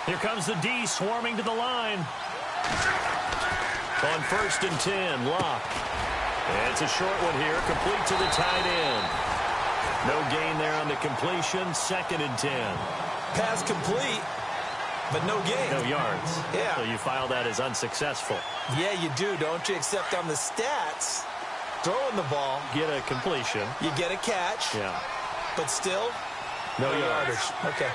Here comes the D swarming to the line. On 1st and 10, Locke. It's a short one here, complete to the tight end. No gain there on the completion, 2nd and 10. Pass complete, but no gain. No yards. Yeah. So you file that as unsuccessful. Yeah, you do, don't you? Except on the stats, throwing the ball. Get a completion. You get a catch. Yeah. But still, no yardage. Okay.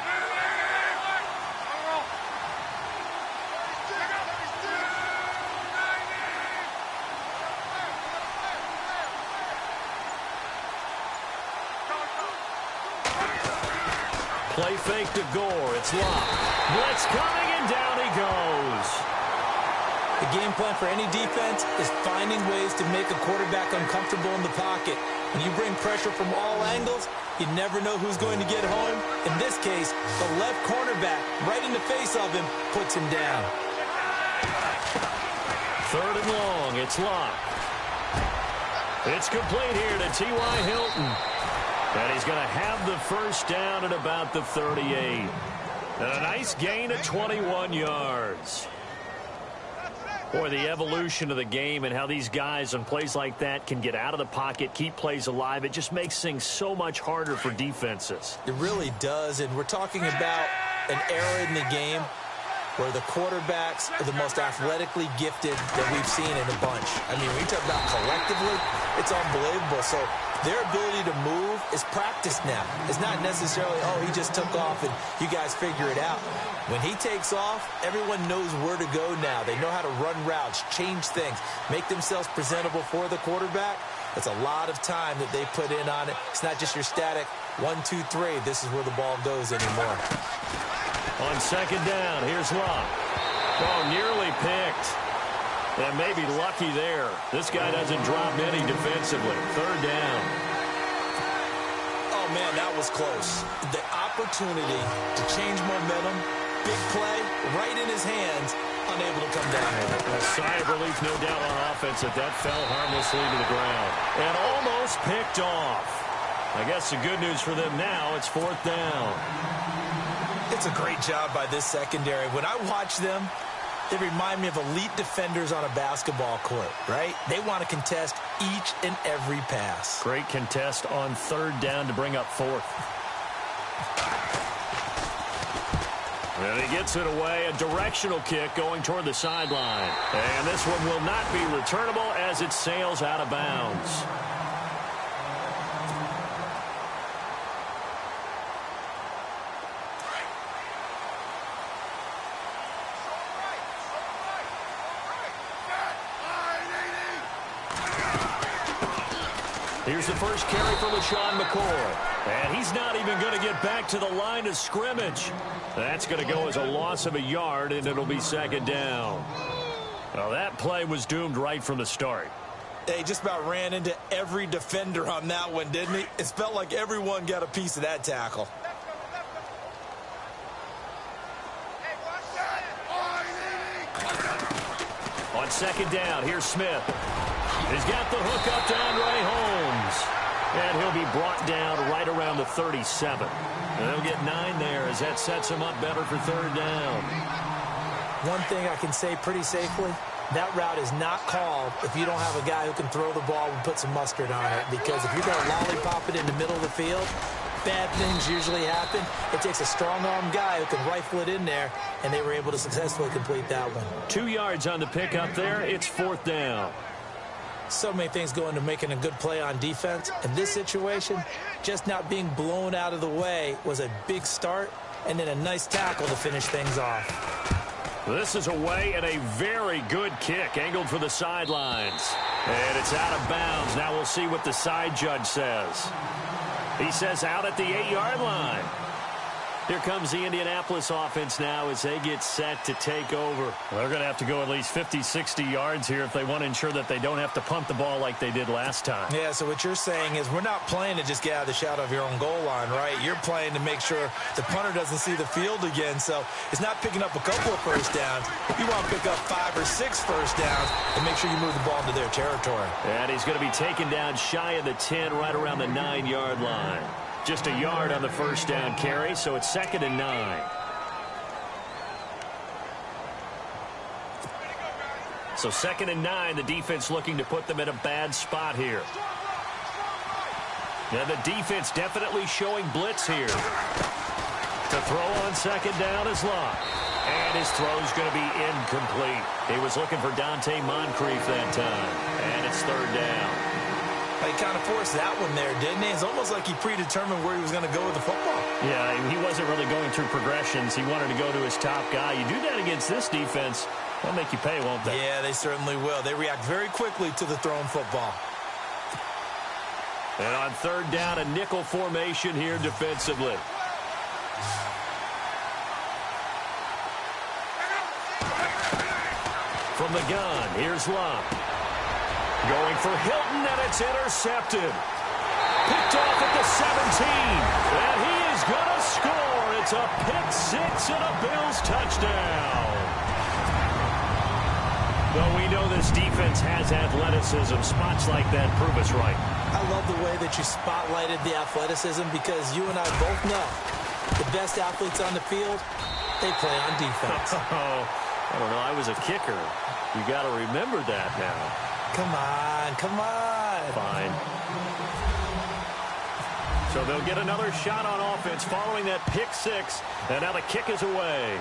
Play fake to Gore. It's Locke. Blitz coming, and down he goes. The game plan for any defense is finding ways to make a quarterback uncomfortable in the pocket. When you bring pressure from all angles, you never know who's going to get home. In this case, the left cornerback, right in the face of him, puts him down. 3rd and long. It's Locke. It's complete here to T.Y. Hilton. And he's going to have the first down at about the 38. And a nice gain of 21 yards. Boy, the evolution of the game and how these guys on plays like that can get out of the pocket, keep plays alive, it just makes things so much harder for defenses. It really does, and we're talking about an era in the game where the quarterbacks are the most athletically gifted that we've seen in a bunch. I mean, when you talk about collectively, it's unbelievable. So their ability to move is practiced now. It's not necessarily, oh, he just took off and you guys figure it out. When he takes off, everyone knows where to go now. They know how to run routes, change things, make themselves presentable for the quarterback. That's a lot of time that they put in on it. It's not just your static 1, 2, 3. This is where the ball goes anymore. On 2nd down, here's Locke. Oh, nearly picked. And maybe lucky there. This guy doesn't drop any defensively. 3rd down. Oh, man, that was close. The opportunity to change momentum, big play, right in his hands, unable to come down with it. A sigh of relief, no doubt, on offense that fell harmlessly to the ground. And almost picked off. I guess the good news for them now, it's 4th down. It's a great job by this secondary. When I watch them, they remind me of elite defenders on a basketball court, right? They want to contest each and every pass. Great contest on 3rd down to bring up 4th. And he gets it away, a directional kick going toward the sideline. And this one will not be returnable as it sails out of bounds. Here's the first carry for LaShawn McCoy. And he's not even going to get back to the line of scrimmage. That's going to go as a loss of a yard, and it'll be 2nd down. Well, that play was doomed right from the start. He just about ran into every defender on that one, didn't he? It felt like everyone got a piece of that tackle. On 2nd down, here's Smith. He's got the hook up to Andre Holmes. And he'll be brought down right around the 37. And they'll get 9 there as that sets him up better for 3rd down. One thing I can say pretty safely, that route is not called if you don't have a guy who can throw the ball and put some mustard on it. Because if you're going to lollipop it in the middle of the field, bad things usually happen. It takes a strong-arm guy who can rifle it in there, and they were able to successfully complete that one. 2 yards on the pickup there. It's 4th down. So many things go into making a good play on defense. In this situation, just not being blown out of the way was a big start, and then a nice tackle to finish things off. This is away and a very good kick, angled for the sidelines. And it's out of bounds. Now we'll see what the side judge says. He says out at the 8-yard line. Here comes the Indianapolis offense now as they get set to take over. They're going to have to go at least 50, 60 yards here if they want to ensure that they don't have to punt the ball like they did last time. Yeah, so what you're saying is we're not playing to just get out of the shadow of your own goal line, right? You're playing to make sure the punter doesn't see the field again. So it's not picking up a couple of first downs. You want to pick up 5 or 6 first downs and make sure you move the ball into their territory. And he's going to be taken down shy of the 10, right around the 9-yard line. Just a yard on the first down carry, so it's 2nd and 9. So 2nd and 9, the defense looking to put them in a bad spot here. And the defense definitely showing blitz here. To throw on 2nd down is Locke. And his throw's going to be incomplete. He was looking for Dante Moncrief that time. And it's 3rd down. He kind of forced that one there, didn't he? It's almost like he predetermined where he was going to go with the football. Yeah, he wasn't really going through progressions. He wanted to go to his top guy. You do that against this defense, they'll make you pay, won't they? Yeah, they certainly will. They react very quickly to the thrown football. And on 3rd down, a nickel formation here defensively. From the gun, here's Locke. Going for Hilton, and it's intercepted. Picked off at the 17. And he is going to score. It's a pick 6 and a Bills touchdown. Though we know this defense has athleticism, spots like that prove us right. I love the way that you spotlighted the athleticism because you and I both know the best athletes on the field, they play on defense. I don't know. I was a kicker. You got to remember that now. Come on, come on. Fine. So they'll get another shot on offense following that pick 6. And now the kick is away.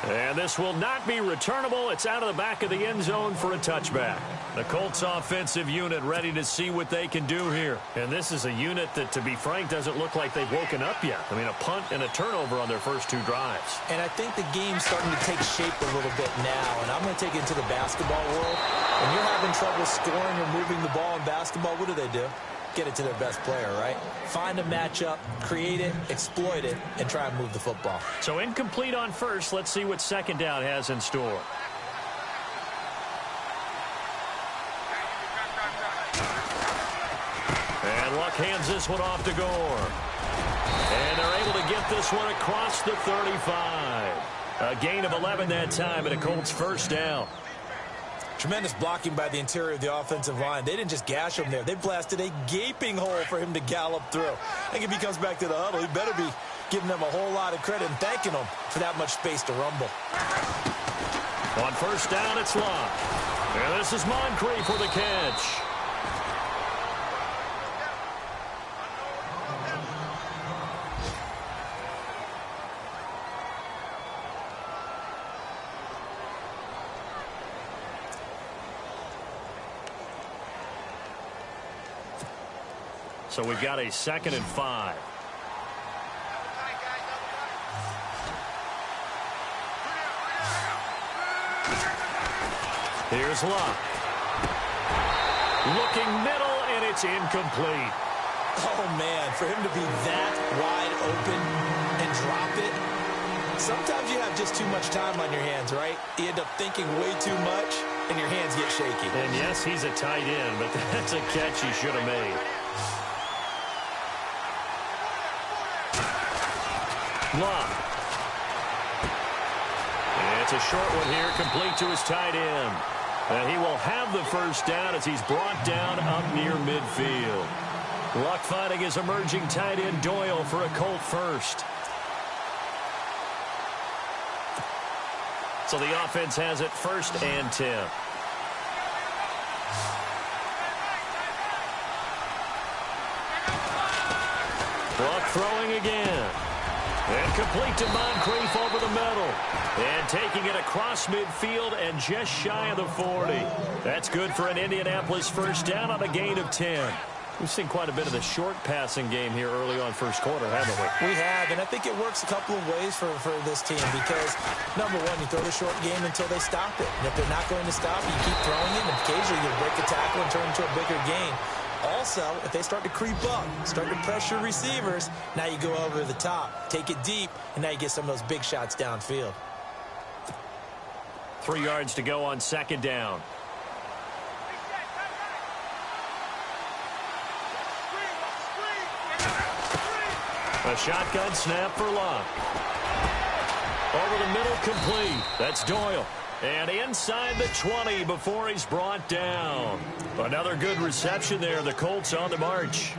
And this will not be returnable. It's out of the back of the end zone for a touchback. The Colts offensive unit ready to see what they can do here. And this is a unit that, to be frank, doesn't look like they've woken up yet. I mean, a punt and a turnover on their first 2 drives. And I think the game's starting to take shape a little bit now. And I'm going to take it into the basketball world. When you're having trouble scoring or moving the ball in basketball, what do? Get it to their best player, right? Find a matchup, create it, exploit it, and try and move the football. So incomplete on first. Let's see what 2nd down has in store. And Luck hands this one off to Gore. And they're able to get this one across the 35. A gain of 11 that time, and a Colts 1st down. Tremendous blocking by the interior of the offensive line. They didn't just gash him there. They blasted a gaping hole for him to gallop through. I think if he comes back to the huddle, he better be giving them a whole lot of credit and thanking them for that much space to rumble. On 1st down, it's Locke. And this is Moncrief for the catch. So we've got a 2nd and 5. Here's Locke. Looking middle, and it's incomplete. Oh, man, for him to be that wide open and drop it. Sometimes you have just too much time on your hands, right? You end up thinking way too much, and your hands get shaky. And yes, he's a tight end, but that's a catch he should have made. Locke. It's a short one here, complete to his tight end. And he will have the 1st down as he's brought down up near midfield. Locke finding his emerging tight end Doyle for a Colt 1st. So the offense has it 1st and 10. Locke throwing again. And complete to Moncrief over the middle. And taking it across midfield and just shy of the 40. That's good for an Indianapolis 1st down on a gain of 10. We've seen quite a bit of the short passing game here early on 1st quarter, haven't we? We have, and I think it works a couple of ways for this team because, number one, you throw the short game until they stop it. And if they're not going to stop it, you keep throwing it, and occasionally you'll break the tackle and turn it into a bigger gain. Also, if they start to creep up, start to pressure receivers, now you go over the top, take it deep, and now you get some of those big shots downfield. 3 yards to go on 2nd down. A shotgun snap for Locke. Over the middle, complete. That's Doyle. And inside the 20 before he's brought down. Another good reception there. The Colts on the march.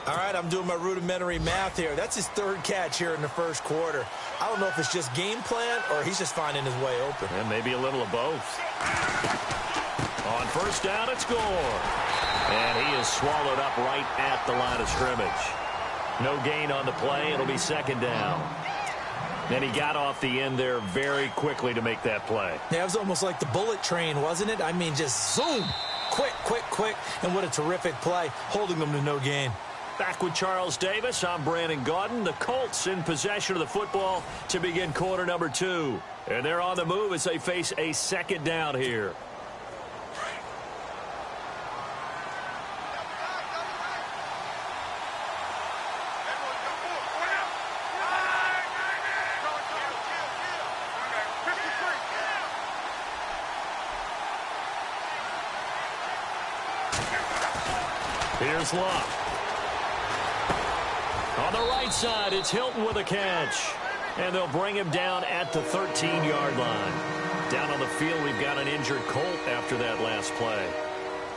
All right, I'm doing my rudimentary math here. That's his third catch here in the first quarter. I don't know if it's just game plan or he's just finding his way open. And maybe a little of both. On first down, it's Gore. And he is swallowed up right at the line of scrimmage. No gain on the play. It'll be second down. And he got off the end there very quickly to make that play. Yeah, it was almost like the bullet train, wasn't it? I mean, just zoom. Quick, quick, quick. And what a terrific play, holding them to no gain. Back with Charles Davis, I'm Brandon Gaudin. The Colts in possession of the football to begin quarter number 2. And they're on the move as they face a second down here. Here's Locke. On the right side, it's Hilton with a catch. And they'll bring him down at the 13-yard line. Down on the field, we've got an injured Colt after that last play.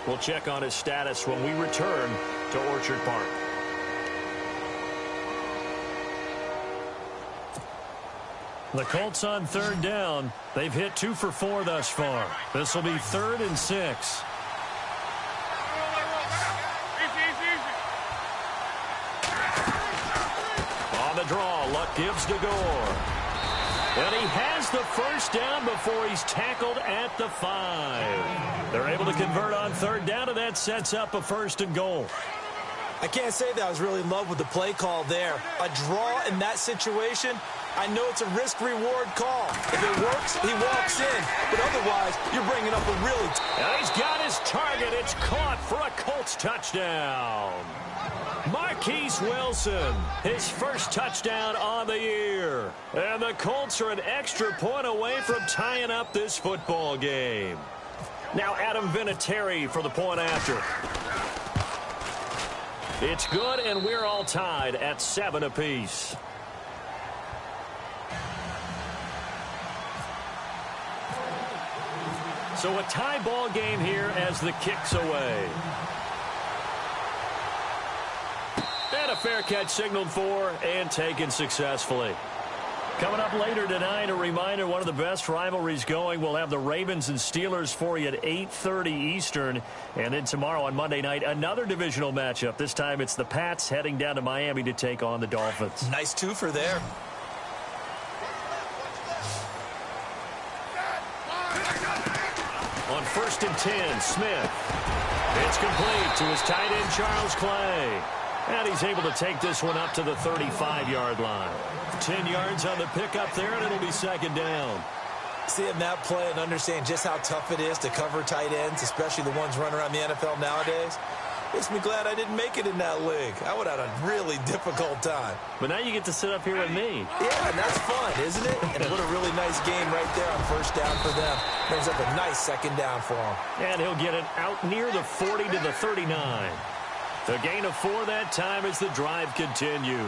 We'll check on his status when we return to Orchard Park. The Colts on third down. They've hit 2 for 4 thus far. This will be 3rd and 6. Draw. Luck gives to Gore. And he has the first down before he's tackled at the 5. They're able to convert on third down, and that sets up a 1st and goal. I can't say that I was really in love with the play call there. A draw in that situation, I know it's a risk-reward call. If it works, he walks in. But otherwise, you're bringing up a really... And he's got his target. It's caught for a Colts touchdown. Marquise Wilson, his first touchdown on the year. And the Colts are an extra point away from tying up this football game. Now Adam Vinatieri for the point after. It's good, and we're all tied at 7 apiece. So a tie ball game here as the kick's away. And a fair catch signaled for and taken successfully. Coming up later tonight, a reminder, one of the best rivalries going. We'll have the Ravens and Steelers for you at 8:30 Eastern. And then tomorrow on Monday night, another divisional matchup. This time it's the Pats heading down to Miami to take on the Dolphins. Nice twofer there. On 1st and 10, Smith. It's complete to his tight end, Charles Clay. And he's able to take this one up to the 35-yard line. 10 yards on the pickup there, and it'll be second down. Seeing that play and understand just how tough it is to cover tight ends, especially the ones running around the NFL nowadays, makes me glad I didn't make it in that league. I would have had a really difficult time. But now you get to sit up here with me. Yeah, and that's fun, isn't it? And what a really nice game right there on first down for them. Brings up a nice second down for him. And he'll get it out near the 40 to the 39. The gain of 4 that time as the drive continues.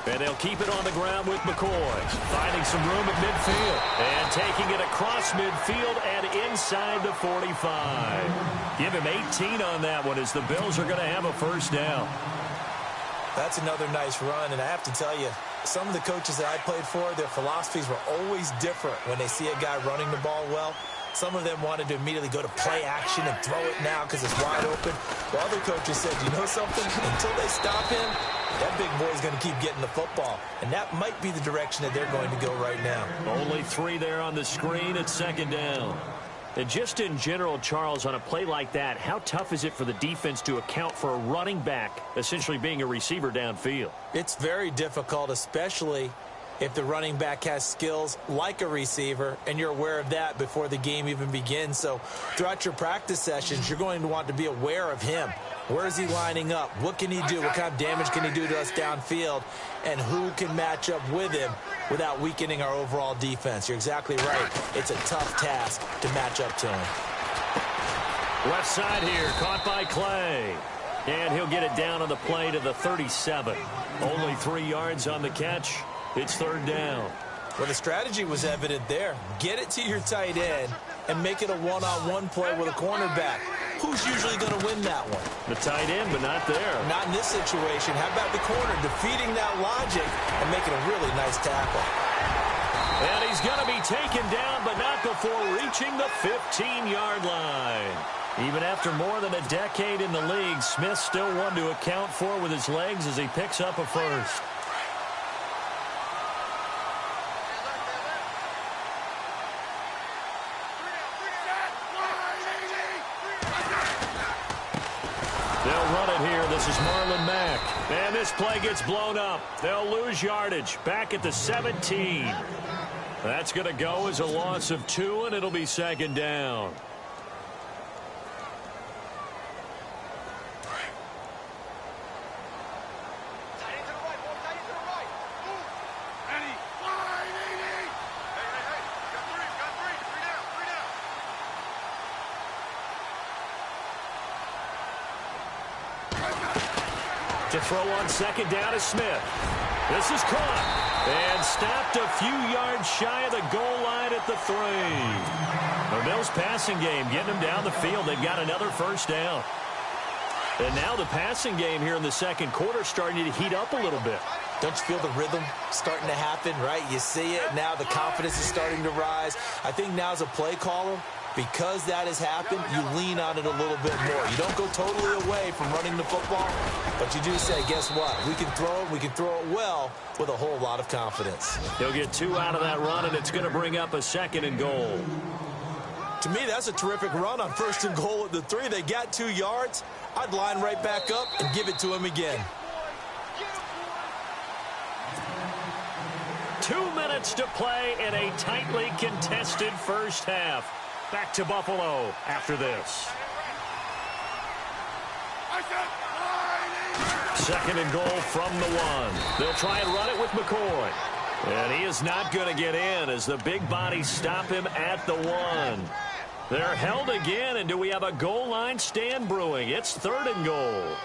And they'll keep it on the ground with McCoy. Finding some room at midfield. And taking it across midfield and inside the 45. Give him 18 on that one as the Bills are going to have a first down. That's another nice run. And I have to tell you, some of the coaches that I played for, their philosophies were always different when they see a guy running the ball well. Some of them wanted to immediately go to play action and throw it now because it's wide open. While other coaches said, you know something? Until they stop him, that big boy's going to keep getting the football. And that might be the direction that they're going to go right now. Only 3 there on the screen at second down. And just in general, Charles, on a play like that, how tough is it for the defense to account for a running back essentially being a receiver downfield? It's very difficult, especially if the running back has skills like a receiver, and you're aware of that before the game even begins. So throughout your practice sessions, you're going to want to be aware of him. Where is he lining up? What can he do? What kind of damage can he do to us downfield? And who can match up with him without weakening our overall defense? You're exactly right. It's a tough task to match up to him. Left side here, caught by Clay. And he'll get it down on the play to the 37. Only 3 yards on the catch. It's third down. Well, the strategy was evident there. Get it to your tight end and make it a one-on-one play with a cornerback. Who's usually going to win that one? The tight end, but not there. Not in this situation. How about the corner defeating that logic and making a really nice tackle? And he's going to be taken down, but not before reaching the 15-yard line. Even after more than a decade in the league, Smith still one to account for with his legs as he picks up a first. They'll run it here. This is Marlon Mack. And this play gets blown up. They'll lose yardage. Back at the 17. That's going to go as a loss of 2, and it'll be second down. To throw on second down is Smith. This is caught and stopped a few yards shy of the goal line at the 3. The Bills passing game getting them down the field. They've got another first down. And now the passing game here in the second quarter starting to heat up a little bit. Don't you feel the rhythm starting to happen, right? You see it. Now the confidence is starting to rise. I think now as a play caller, because that has happened, you lean on it a little bit more. You don't go totally away from running the football, but you do say, guess what? We can throw it. We can throw it well with a whole lot of confidence. He'll get 2 out of that run, and it's going to bring up a 2nd and goal. To me, that's a terrific run on 1st and goal at the 3. They got 2 yards. I'd line right back up and give it to him again. 2 minutes to play in a tightly contested first half. Back to Buffalo after this. 2nd and goal from the 1. They'll try and run it with McCoy. And he is not going to get in as the big bodies stop him at the 1. They're held again, and do we have a goal line stand brewing? It's 3rd and goal.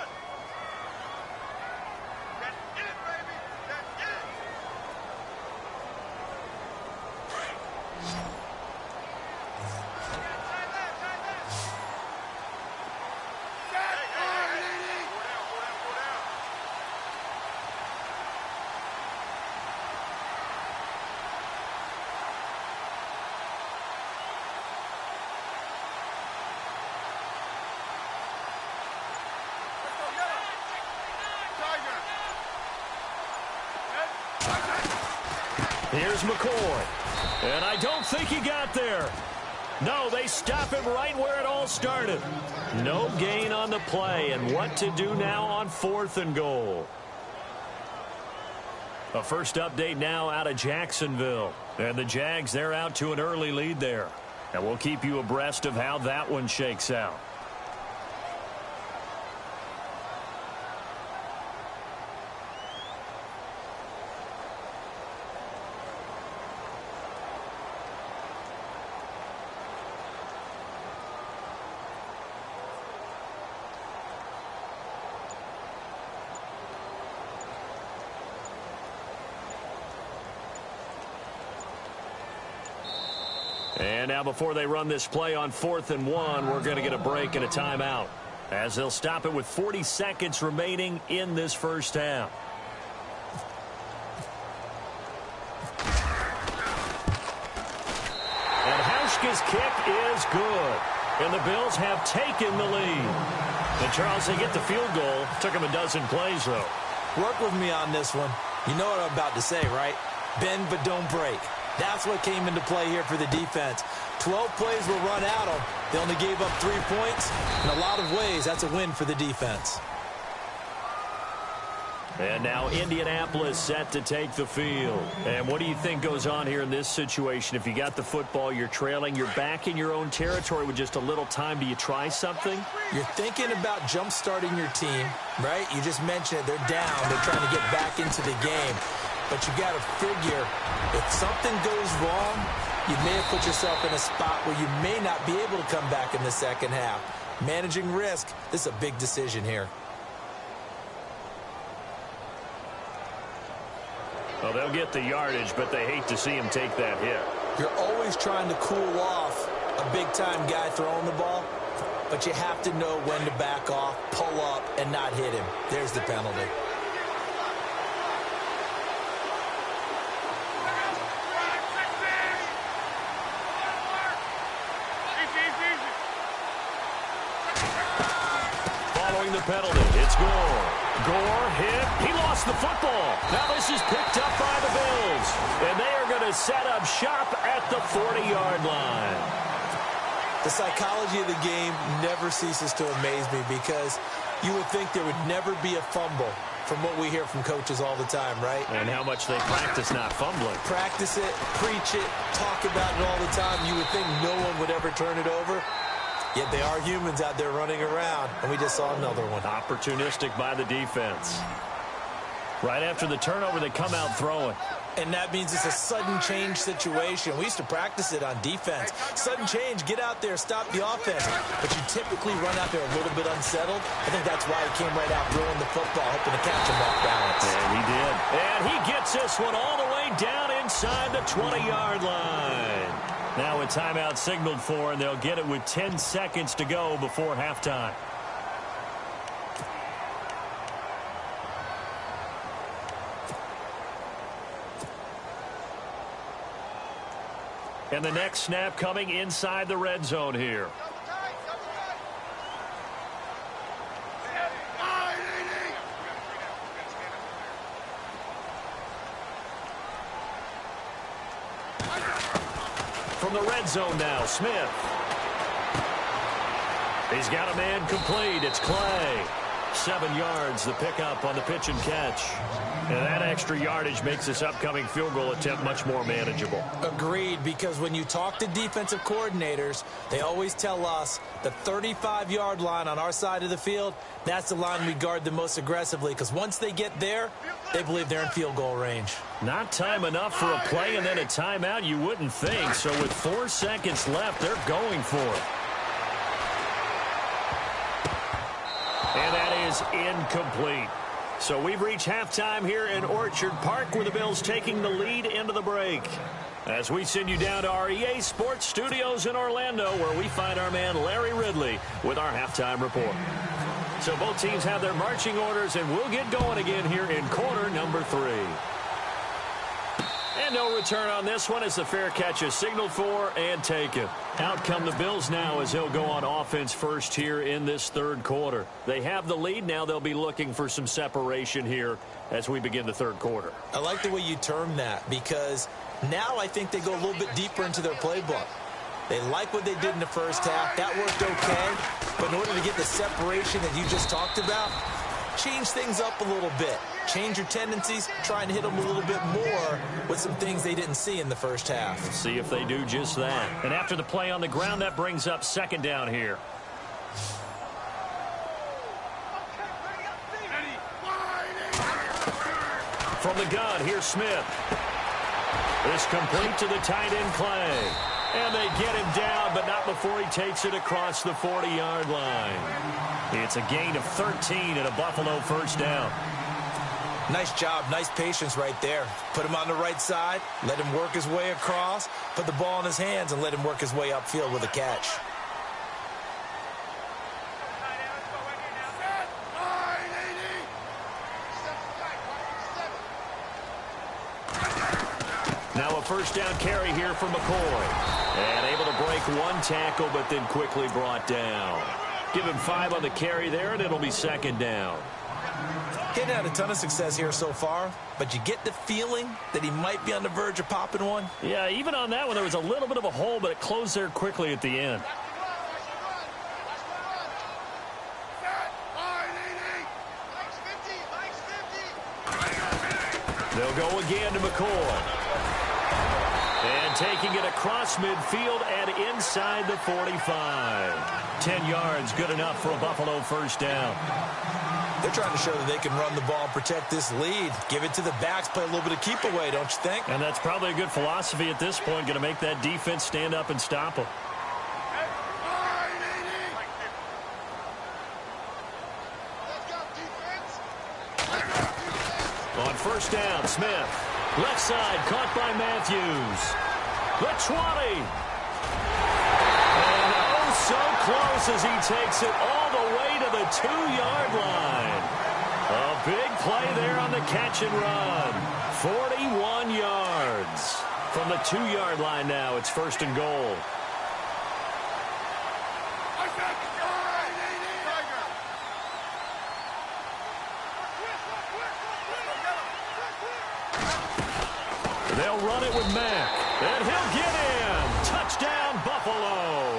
Here's McCoy. And I don't think he got there. No, they stop him right where it all started. No gain on the play, and what to do now on 4th and goal. A first update now out of Jacksonville. And the Jags, they're out to an early lead there. And we'll keep you abreast of how that one shakes out. And now before they run this play on 4th and 1, we're going to get a break and a timeout as they'll stop it with 40 seconds remaining in this first half. And Hauschka's kick is good. And the Bills have taken the lead. And Charles, they get the field goal. Took them a dozen plays, though. Work with me on this one. You know what I'm about to say, right? Bend but don't break. That's what came into play here for the defense. 12 plays were run at them. They only gave up 3 points. In a lot of ways, that's a win for the defense. And now Indianapolis set to take the field. And what do you think goes on here in this situation? If you got the football, you're trailing, you're back in your own territory with just a little time. Do you try something? You're thinking about jump-starting your team, right? You just mentioned it. They're down. They're trying to get back into the game. But you got to figure, if something goes wrong, you may have put yourself in a spot where you may not be able to come back in the second half. managing risk. This is a big decision here. Well, they'll get the yardage, but they hate to see him take that hit. You're always trying to cool off a big-time guy throwing the ball, but you have to know when to back off, pull up, and not hit him. There's the penalty. Following the penalty, it's Gore. Gore hit. He lost the football. Now this is picked up by the Bills. And they are going to set up shop at the 40-yard line. The psychology of the game never ceases to amaze me because you would think there would never be a fumble from what we hear from coaches all the time, right? And how much they practice not fumbling. Practice it, preach it, talk about it all the time. You would think no one would ever turn it over. Yet they are humans out there running around, and we just saw another one. Opportunistic by the defense. Right after the turnover, they come out throwing. And that means it's a sudden change situation. We used to practice it on defense. Sudden change, get out there, stop the offense. But you typically run out there a little bit unsettled. I think that's why he came right out throwing the football, hoping to catch him off balance. And he did. And he gets this one all the way down inside the 20-yard line. Now a timeout signaled for, and they'll get it with 10 seconds to go before halftime. And the next snap coming inside the red zone here. From the red zone now, Smith. He's got a man complete. It's Clay. 7 yards, the pickup on the pitch and catch. And that extra yardage makes this upcoming field goal attempt much more manageable. Agreed, because when you talk to defensive coordinators, they always tell us the 35-yard line on our side of the field, that's the line we guard the most aggressively, because once they get there, they believe they're in field goal range. Not time enough for a play and then a timeout, you wouldn't think. So with 4 seconds left, they're going for it. And that is incomplete. So we've reached halftime here in Orchard Park, where the Bills taking the lead into the break. As we send you down to our EA Sports Studios in Orlando, where we find our man Larry Ridley with our halftime report. So both teams have their marching orders, and we'll get going again here in quarter number 3. And no return on this one as the fair catch is signaled for and taken. Out come the Bills now as they'll go on offense first here in this third quarter. They have the lead. Now they'll be looking for some separation here as we begin the third quarter. I like the way you term that, because now I think they go a little bit deeper into their playbook. They like what they did in the first half. That worked okay. But in order to get the separation that you just talked about, change things up a little bit. Change your tendencies, try and hit them a little bit more with some things they didn't see in the first half. Let's see if they do just that. And after the play on the ground, that brings up second down here. From the gun, here's Smith. This complete to the tight end, Clay. And they get him down, but not before he takes it across the 40-yard line. It's a gain of 13 and a Buffalo first down. Nice job, nice patience right there. Put him on the right side, let him work his way across, put the ball in his hands, and let him work his way upfield with a catch. Now a first down carry here for McCoy. And able to break one tackle, but then quickly brought down. Give him 5 on the carry there, and it'll be second down. Getting had a ton of success here so far, but you get the feeling that he might be on the verge of popping one. Yeah, even on that one, there was a little bit of a hole, but it closed there quickly at the end. They'll go again to McCoy. And taking it across midfield and inside the 45. 10 yards, good enough for a Buffalo first down. They're trying to show that they can run the ball and protect this lead. Give it to the backs, play a little bit of keep away, don't you think? And that's probably a good philosophy at this point, going to make that defense stand up and stop them. On first down, Smith. Left side, caught by Matthews. The 20. And oh, so close as he takes it all the way to the 2-yard line. A big play there on the catch and run. 41 yards. From the 2-yard line now, it's first and goal. They'll run it with Mack, and he'll get in. Touchdown, Buffalo.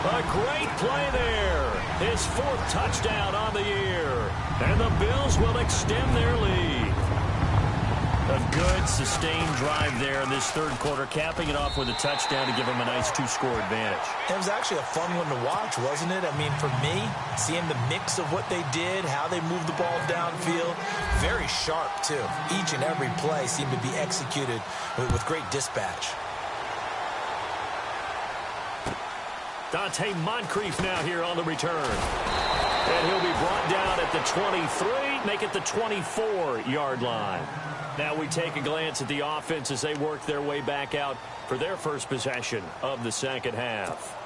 A great play there. His 4th touchdown on the year. And the Bills will extend their lead. A good, sustained drive there in this 3rd quarter, capping it off with a touchdown to give them a nice 2-score advantage. It was actually a fun one to watch, wasn't it? I mean, for me, seeing the mix of what they did, how they moved the ball downfield, very sharp, too. Each and every play seemed to be executed with great dispatch. Dante Moncrief now here on the return. And he'll be brought down at the 23, make it the 24-yard line. Now we take a glance at the offense as they work their way back out for their first possession of the second half.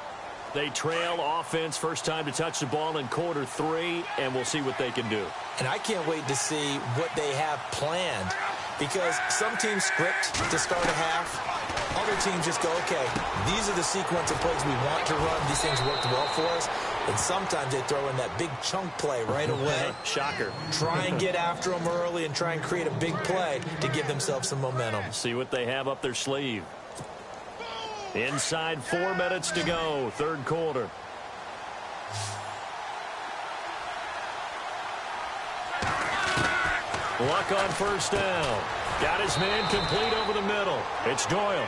They trail offense, first time to touch the ball in quarter 3, and we'll see what they can do. And I can't wait to see what they have planned, because some teams script to start a half. Other teams just go, okay, these are the sequence of plays we want to run. These things worked well for us. And sometimes they throw in that big chunk play right away. Shocker. Try and get after them early and try and create a big play to give themselves some momentum. See what they have up their sleeve. Inside 4 minutes to go, 3rd quarter. Luck on first down. Got his man complete over the middle. It's Doyle.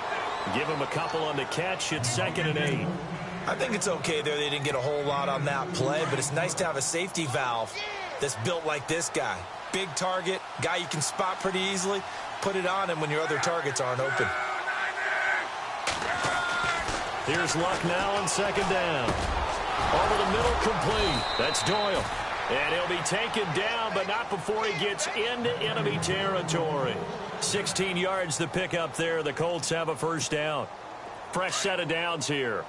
Give him a couple on the catch. It's 2nd and 8. I think it's okay there. They didn't get a whole lot on that play, but it's nice to have a safety valve that's built like this guy. Big target, guy you can spot pretty easily. Put it on him when your other targets aren't open. Here's Luck now on 2nd down. Over the middle, complete. That's Doyle. And he'll be taken down, but not before he gets into enemy territory. 16 yards to pick up there. The Colts have a first down. Fresh set of downs here.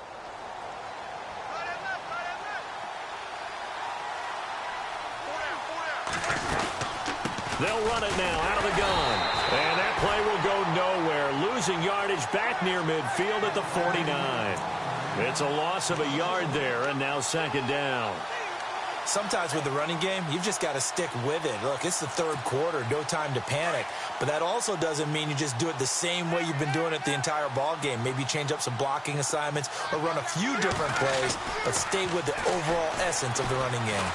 They'll run it now out of the gun. And that play will go nowhere. Losing yardage back near midfield at the 49. It's a loss of a yard there, and now 2nd down. Sometimes with the running game, you've just got to stick with it. Look, it's the 3rd quarter, no time to panic. But that also doesn't mean you just do it the same way you've been doing it the entire ball game. Maybe change up some blocking assignments or run a few different plays, but stay with the overall essence of the running game.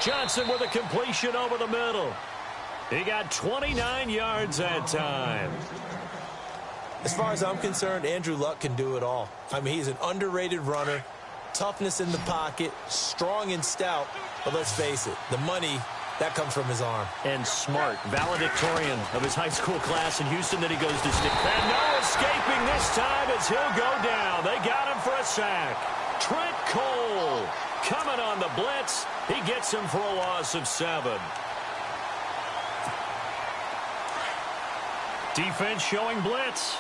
Johnson with a completion over the middle. He got 29 yards that time. As far as I'm concerned, Andrew Luck can do it all. I mean, he's an underrated runner. Toughness in the pocket, strong and stout, but let's face it, the money, that comes from his arm. And smart, valedictorian of his high school class in Houston that he goes to stick. And no escaping this time as he'll go down. They got him for a sack. Trent Cole coming on the blitz. He gets him for a loss of 7. Defense showing blitz.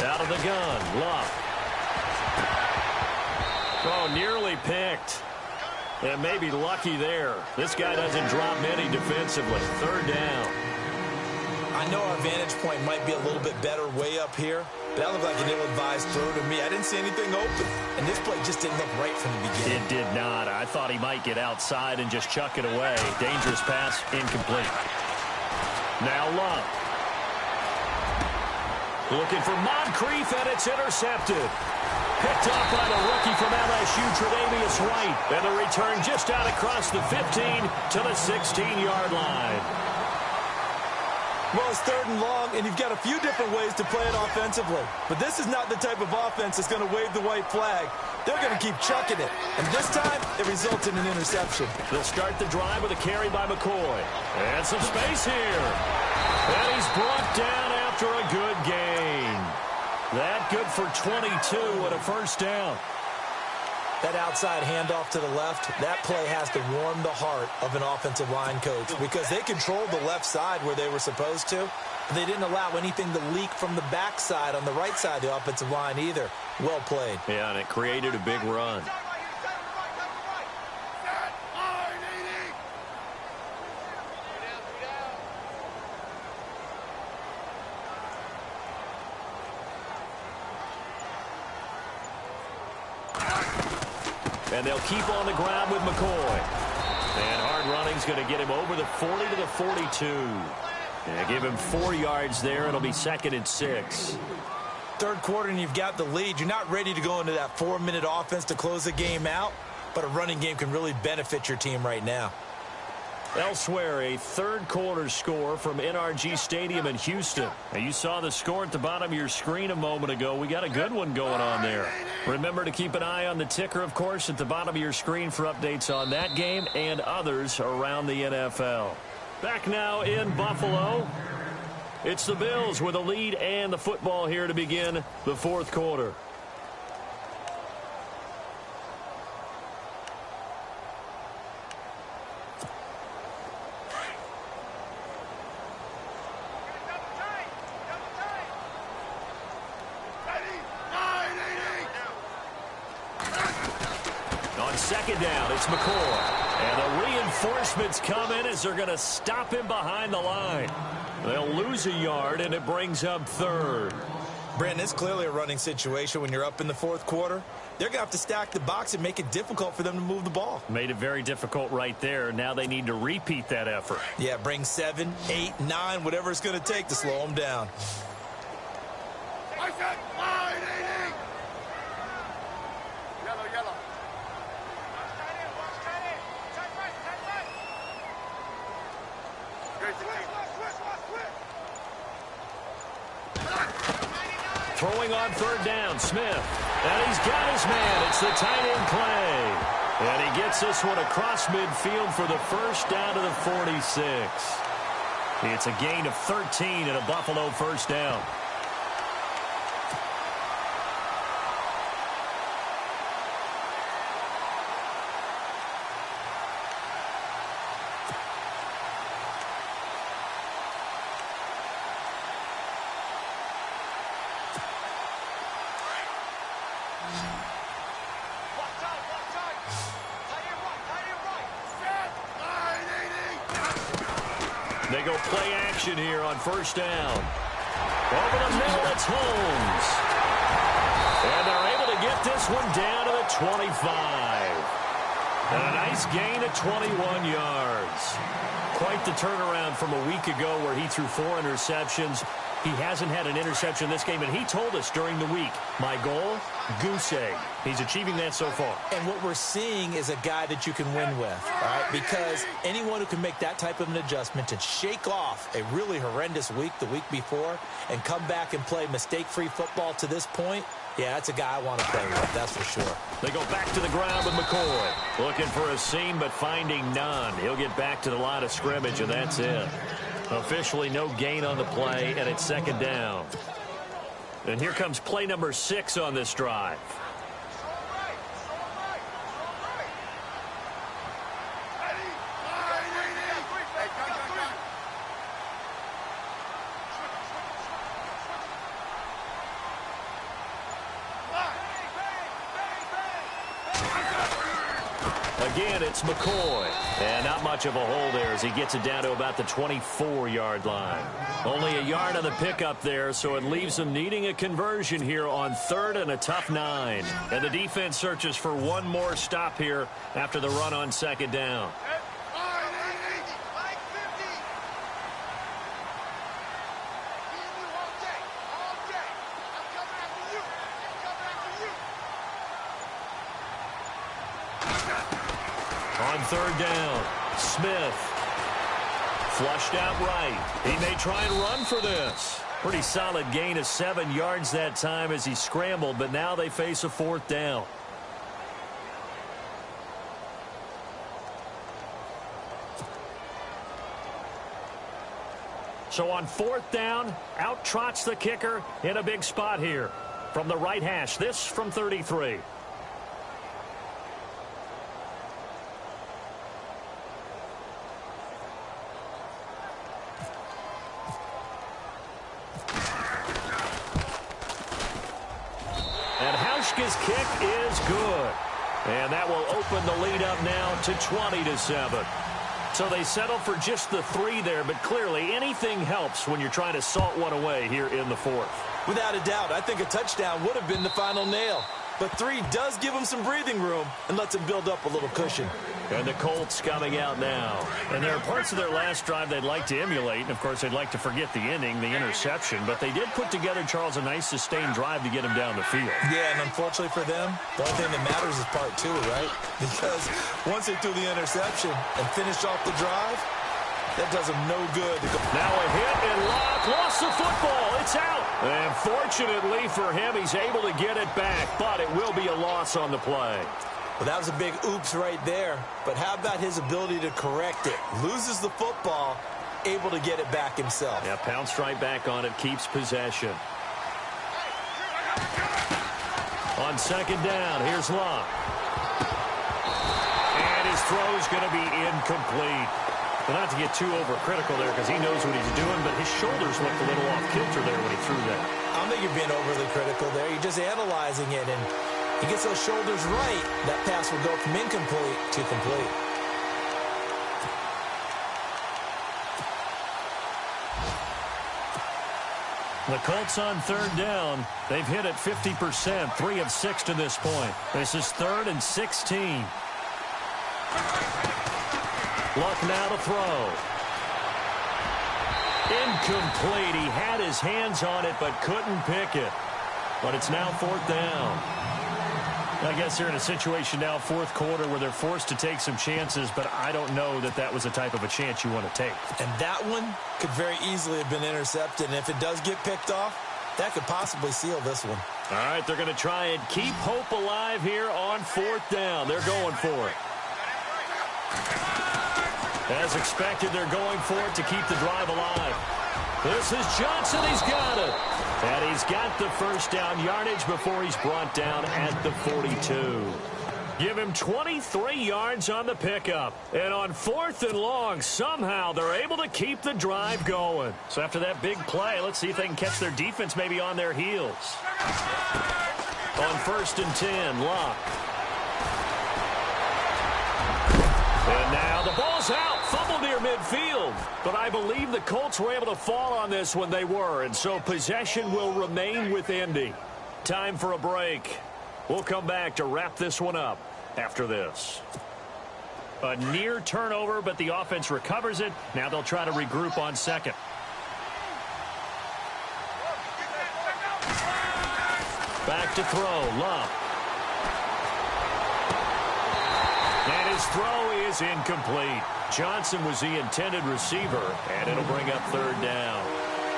Out of the gun, Luck. Oh, nearly picked. And maybe lucky there. This guy doesn't drop many defensively. 3rd down. I know our vantage point might be a little bit better way up here, but that looked like an ill-advised throw to me. I didn't see anything open, and this play just didn't look right from the beginning. It did not. I thought he might get outside and just chuck it away. Dangerous pass, incomplete. Now Luck. Looking for Moncrief, and it's intercepted. Picked up by the rookie from LSU, Tre'Davious White. And the return just out across the 15 to the 16-yard line. Well, it's 3rd and long, and you've got a few different ways to play it offensively. But this is not the type of offense that's going to wave the white flag. They're going to keep chucking it. And this time, it results in an interception. They'll start the drive with a carry by McCoy. And some space here. And he's brought down after a good gain. That good for 22 and a first down. That outside handoff to the left, that play has to warm the heart of an offensive line coach because they controlled the left side where they were supposed to. They didn't allow anything to leak from the backside on the right side of the offensive line either. Well played. Yeah, and it created a big run. And they'll keep on the ground with McCoy. And hard running's going to get him over the 40 to the 42. And give him 4 yards there. It'll be 2nd and 6. 3rd quarter and you've got the lead. You're not ready to go into that 4-minute offense to close the game out, but a running game can really benefit your team right now. Elsewhere, a 3rd quarter score from NRG Stadium in Houston. Now, you saw the score at the bottom of your screen a moment ago. We got a good one going on there. Remember to keep an eye on the ticker, of course, at the bottom of your screen for updates on that game and others around the NFL. Back now in Buffalo. It's the Bills with a lead and the football here to begin the 4th quarter. On 2nd down, it's McCoy. And the reinforcements come in as they're going to stop him behind the line. They'll lose a yard, and it brings up 3rd. Brandon, it's clearly a running situation when you're up in the 4th quarter. They're going to have to stack the box and make it difficult for them to move the ball. Made it very difficult right there. Now they need to repeat that effort. Yeah, bring 7, 8, 9, whatever it's going to take to slow them down. Throwing on 3rd down, Smith. And he's got his man. It's the tight end play. And he gets this one across midfield for the first down to the 46. It's a gain of 13 and a Buffalo first down. They go play action here on 1st down. Over the middle, it's Holmes. And they're able to get this one down to the 25. And a nice gain of 21 yards. Quite the turnaround from a week ago where he threw 4 interceptions. He hasn't had an interception this game, and he told us during the week, my goal, goose egg. He's achieving that so far. And what we're seeing is a guy that you can win with, all right? Because anyone who can make that type of an adjustment and shake off a really horrendous week the week before and come back and play mistake-free football to this point, yeah, that's a guy I want to play with, that's for sure. They go back to the ground with McCoy. Looking for a seam, but finding none. He'll get back to the line of scrimmage, and that's it. Officially no gain on the play, and it's 2nd down. And here comes play number 6 on this drive. Again, it's McCoy. And not much of a hole there as he gets it down to about the 24-yard line. Only a yard on the pickup there, so it leaves him needing a conversion here on 3rd and a tough 9. And the defense searches for one more stop here after the run on 2nd down. On 3rd down, Smith Flushed out right. He may try and run for this. Pretty solid gain of 7 yards that time as he scrambled, but now they face a 4th down. So on 4th down, out trots the kicker in a big spot here. From the right hash, this from 33. His kick is good. And that will open the lead up now to 20-7. So they settle for just the 3 there, but clearly anything helps when you're trying to salt one away here in the 4th. Without a doubt, I think a touchdown would have been the final nail. But 3 does give them some breathing room and lets them build up a little cushion. And the Colts coming out now. And there are parts of their last drive they'd like to emulate. And, of course, they'd like to forget the ending, the interception. But they did put together, Charles, a nice sustained drive to get him down the field. Yeah, and unfortunately for them, the only thing that matters is part 2, right? Because once they threw the interception and finished off the drive, that does them no good. Now a hit and Locke lost the football. It's out. And fortunately for him, he's able to get it back. But it will be a loss on the play. Well, that was a big oops right there. But how about his ability to correct it? Loses the football, able to get it back himself. Yeah, pounced right back on it, keeps possession. On 2nd down, here's Locke. And his throw's going to be incomplete. But not to get too overcritical there because he knows what he's doing, but his shoulders looked a little off kilter there when he threw that. I don't think you're being overly critical there. You're just analyzing it, and he gets those shoulders right. That pass will go from incomplete to complete. The Colts on 3rd down. They've hit it 50%, 3 of 6 to this point. This is 3rd and 16. Luck now to throw. Incomplete. He had his hands on it but couldn't pick it. But it's now 4th down. I guess they're in a situation now, 4th quarter, where they're forced to take some chances, but I don't know that that was the type of a chance you want to take. And that one could very easily have been intercepted, and if it does get picked off, that could possibly seal this one. All right, they're going to try and keep hope alive here on 4th down. They're going for it. As expected, they're going for it to keep the drive alive. This is Johnson. He's got it. And he's got the 1st down yardage before he's brought down at the 42. Give him 23 yards on the pickup. And on 4th and long, somehow they're able to keep the drive going. So after that big play, let's see if they can catch their defense maybe on their heels. On 1st and 10, Locke. And now the ball's out. Fumble near midfield. But I believe the Colts were able to fall on this when they were. And so possession will remain with Indy. Time for a break. We'll come back to wrap this one up after this. A near turnover, but the offense recovers it. Now they'll try to regroup on 2nd. Back to throw. Love. And his throw is incomplete. Johnson was the intended receiver, and it'll bring up 3rd down.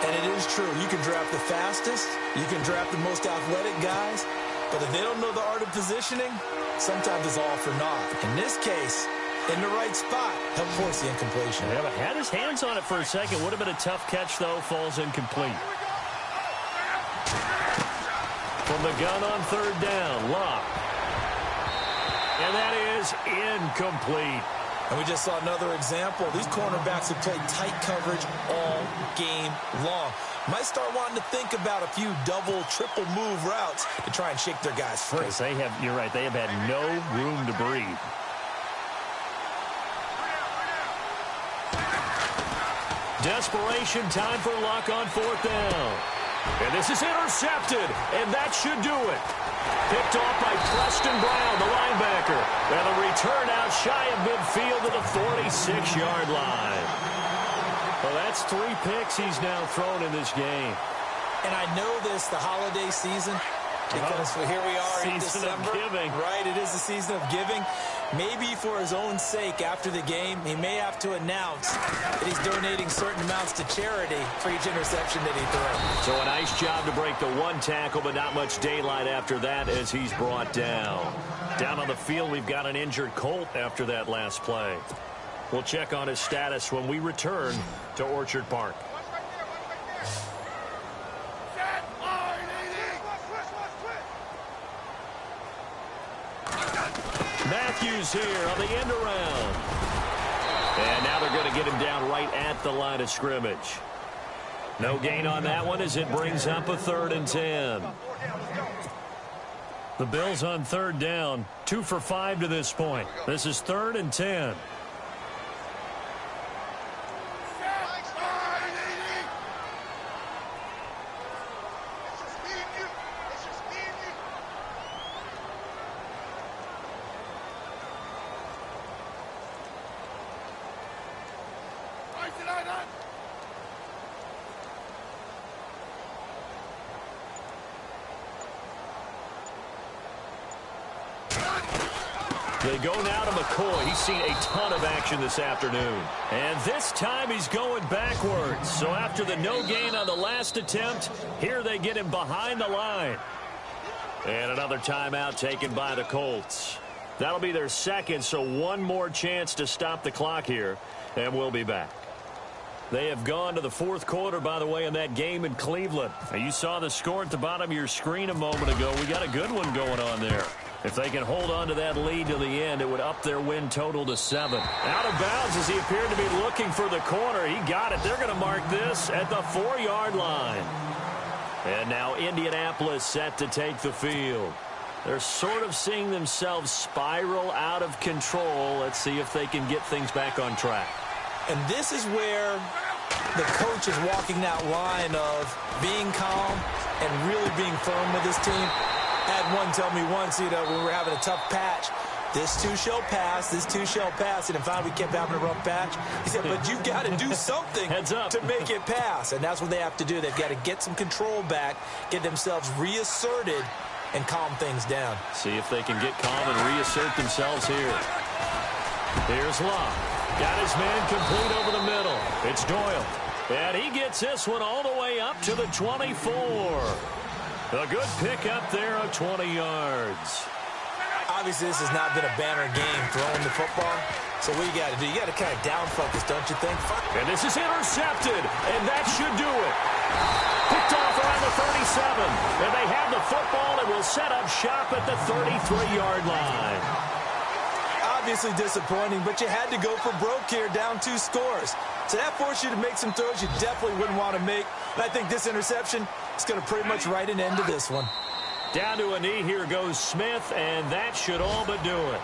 And it is true. You can draft the fastest. You can draft the most athletic guys. But if they don't know the art of positioning, sometimes it's all for naught. In this case, in the right spot, helped force the incompletion. Yeah, but had his hands on it for a second. Would have been a tough catch, though. Falls incomplete. From the gun on 3rd down, Locke. And that is incomplete. And we just saw another example. These cornerbacks have played tight coverage all game long. Might start wanting to think about a few double, triple move routes to try and shake their guys free. They have, you're right, they have had no room to breathe. Desperation time for Luck on 4th down. And this is intercepted, and that should do it. Picked off by Preston Brown, the linebacker. And a return out shy of midfield to the 46-yard line. Well, that's 3 picks he's now thrown in this game. And I know this, the holiday season, because here we are in December. Season of giving. Right, it is the season of giving. maybe for his own sake after the game, he may have to announce that he's donating certain amounts to charity for each interception that he throws. So a nice job to break the one tackle, but not much daylight after that as he's brought down. Down on the field, we've got an injured Colt after that last play. We'll check on his status when we return to Orchard Park. Matthews here on the end around. And now they're going to get him down right at the line of scrimmage. No gain on that one as it brings up a 3rd and 10. The Bills on 3rd down, 2 for 5 to this point. This is 3rd and 10. They go now to McCoy. He's seen a ton of action this afternoon. And this time he's going backwards. So after the no gain on the last attempt, here they get him behind the line. And another timeout taken by the Colts. That'll be their second, so one more chance to stop the clock here. And we'll be back. They have gone to the 4th quarter, by the way, in that game in Cleveland. And you saw the score at the bottom of your screen a moment ago. We got a good one going on there. If they can hold on to that lead to the end, it would up their win total to 7. Out of bounds as he appeared to be looking for the corner. He got it. They're going to mark this at the 4-yard line. And now Indianapolis set to take the field. They're sort of seeing themselves spiral out of control. Let's see if they can get things back on track. And this is where the coach is walking that line of being calm and really being firm with his team. I had one tell me once, when we were having a tough patch, this too shall pass, this too shall pass, and finally we kept having a rough patch. He said, but you've got to do something to make it pass, and that's what they have to do. They've got to get some control back, get themselves reasserted, and calm things down. See if they can get calm and reassert themselves here. Here's Locke. Got his man complete over the middle. It's Doyle. And he gets this one all the way up to the 24. A good pick up there of 20 yards. Obviously, this has not been a banner game throwing the football. So what you got to do, you got to kind of down focus, don't you think? And this is intercepted, and that should do it. Picked off around the 37. And they have the football and will set up shop at the 33-yard line. Obviously disappointing, but you had to go for broke here, down 2 scores. So that forced you to make some throws you definitely wouldn't want to make. And I think this interception is going to pretty much write an end to this one. Down to a knee, here goes Smith, and that should all but do it.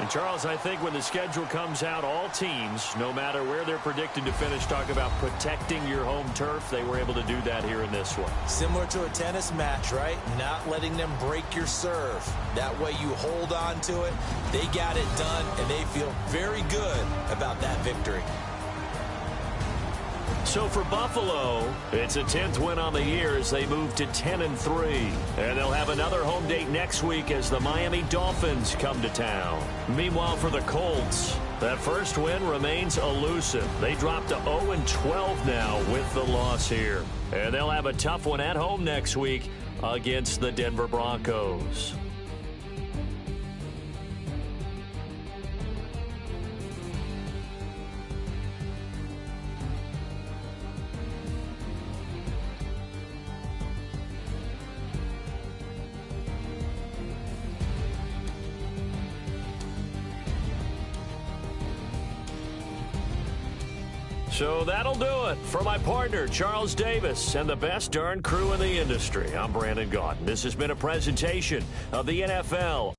And Charles, I think when the schedule comes out, all teams, no matter where they're predicted to finish, talk about protecting your home turf. They were able to do that here in this one. Similar to a tennis match, right? Not letting them break your serve. That way you hold on to it. They got it done, and they feel very good about that victory. So for Buffalo, it's a 10th win on the year as they move to 10-3. And they'll have another home date next week as the Miami Dolphins come to town. Meanwhile, for the Colts, that first win remains elusive. They drop to 0-12 now with the loss here. And they'll have a tough one at home next week against the Denver Broncos. So that'll do it. For my partner, Charles Davis, and the best darn crew in the industry, I'm Brandon Gaudin. This has been a presentation of the NFL.